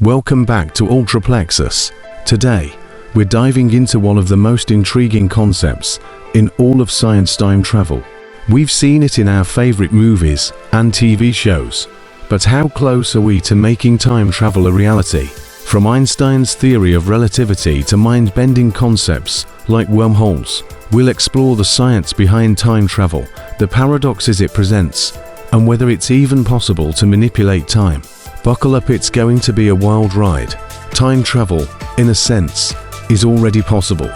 Welcome back to UltraPlexus. Today, we're diving into one of the most intriguing concepts in all of science: time travel. We've seen it in our favorite movies and TV shows, but how close are we to making time travel a reality? From Einstein's theory of relativity to mind-bending concepts like wormholes, we'll explore the science behind time travel, the paradoxes it presents, and whether it's even possible to manipulate time. Buckle up, it's going to be a wild ride. Time travel, in a sense, is already possible,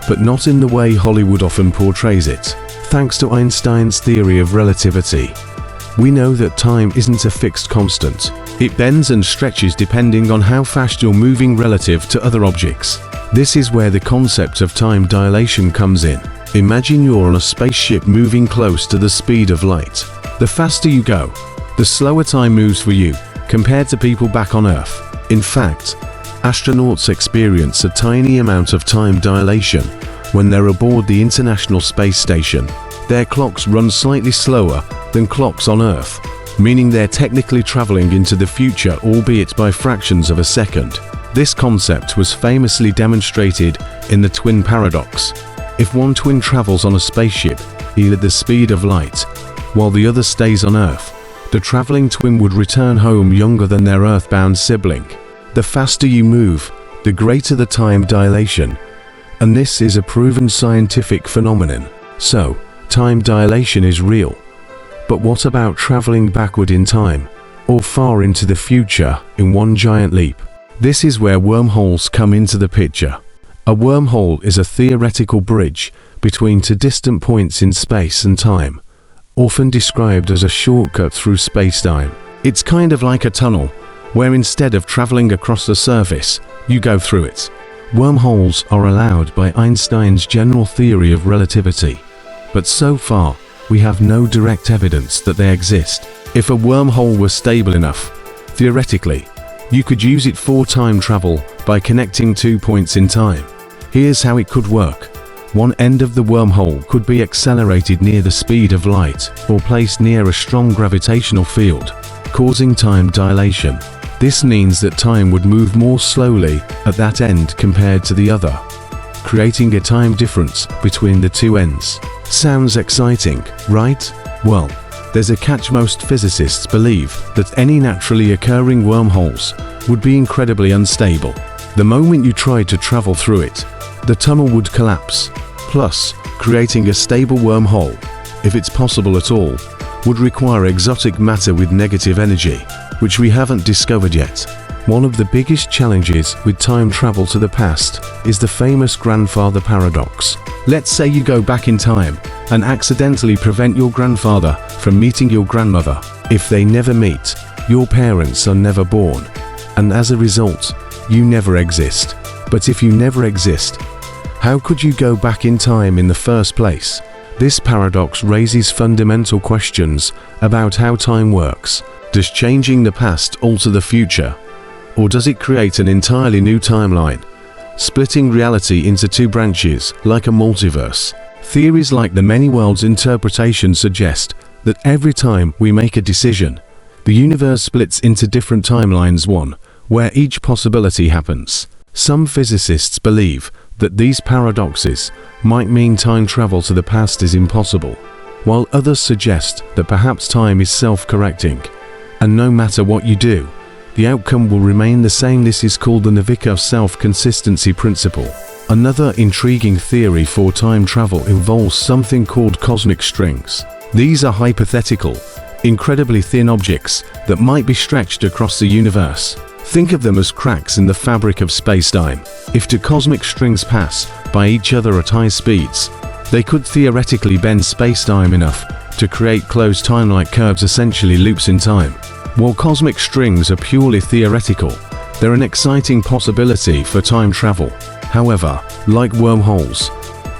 but not in the way Hollywood often portrays it. Thanks to Einstein's theory of relativity, we know that time isn't a fixed constant. It bends and stretches depending on how fast you're moving relative to other objects. This is where the concept of time dilation comes in. Imagine you're on a spaceship moving close to the speed of light. The faster you go, the slower time moves for you, compared to people back on Earth. In fact, astronauts experience a tiny amount of time dilation when they're aboard the International Space Station. Their clocks run slightly slower than clocks on Earth, meaning they're technically traveling into the future, albeit by fractions of a second. This concept was famously demonstrated in the twin paradox. If one twin travels on a spaceship at the speed of light, while the other stays on Earth, the traveling twin would return home younger than their earthbound sibling. The faster you move, the greater the time dilation, and this is a proven scientific phenomenon. So, time dilation is real. But what about traveling backward in time, or far into the future in one giant leap? This is where wormholes come into the picture. A wormhole is a theoretical bridge between two distant points in space and time, often described as a shortcut through space-time. It's kind of like a tunnel, where instead of traveling across the surface, you go through it. Wormholes are allowed by Einstein's general theory of relativity, but so far, we have no direct evidence that they exist. If a wormhole were stable enough, theoretically, you could use it for time travel by connecting 2 points in time. Here's how it could work. One end of the wormhole could be accelerated near the speed of light or placed near a strong gravitational field, causing time dilation. This means that time would move more slowly at that end compared to the other, creating a time difference between the two ends. Sounds exciting, right? Well, there's a catch. Most physicists believe that any naturally occurring wormholes would be incredibly unstable. The moment you tried to travel through it, the tunnel would collapse. Plus, creating a stable wormhole, if it's possible at all, would require exotic matter with negative energy, which we haven't discovered yet. One of the biggest challenges with time travel to the past is the famous grandfather paradox. Let's say you go back in time and accidentally prevent your grandfather from meeting your grandmother. If they never meet, your parents are never born, and as a result, you never exist. But if you never exist, how could you go back in time in the first place? This paradox raises fundamental questions about how time works. Does changing the past alter the future? Or does it create an entirely new timeline, splitting reality into two branches like a multiverse? Theories like the many worlds interpretation suggest that every time we make a decision, the universe splits into different timelines, one where each possibility happens. Some physicists believe that these paradoxes might mean time travel to the past is impossible, while others suggest that perhaps time is self-correcting, and no matter what you do, the outcome will remain the same. This is called the Novikov self-consistency principle. Another intriguing theory for time travel involves something called cosmic strings. These are hypothetical, incredibly thin objects that might be stretched across the universe. Think of them as cracks in the fabric of space-time. If two cosmic strings pass by each other at high speeds, they could theoretically bend space-time enough to create closed time-like curves, essentially loops in time. While cosmic strings are purely theoretical, they're an exciting possibility for time travel. However, like wormholes,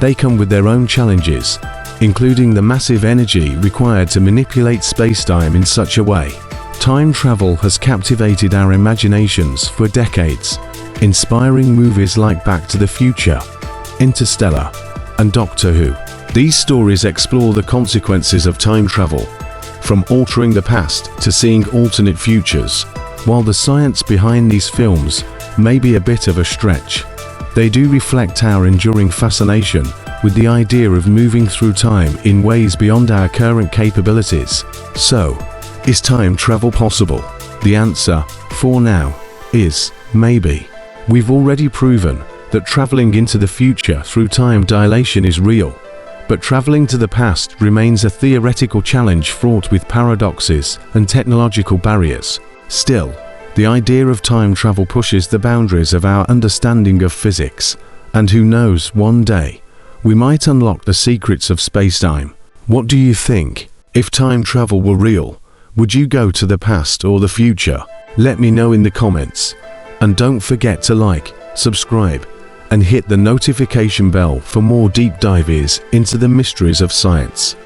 they come with their own challenges, including the massive energy required to manipulate space-time in such a way. Time travel has captivated our imaginations for decades, inspiring movies like Back to the Future, Interstellar, and Doctor Who. These stories explore the consequences of time travel, from altering the past to seeing alternate futures. While the science behind these films may be a bit of a stretch, they do reflect our enduring fascination with the idea of moving through time in ways beyond our current capabilities. So, is time travel possible? The answer, for now, is maybe. We've already proven that traveling into the future through time dilation is real, but traveling to the past remains a theoretical challenge fraught with paradoxes and technological barriers. Still, the idea of time travel pushes the boundaries of our understanding of physics, and who knows, one day, we might unlock the secrets of space-time. What do you think? If time travel were real, would you go to the past or the future? Let me know in the comments. And don't forget to like, subscribe, and hit the notification bell for more deep dives into the mysteries of science.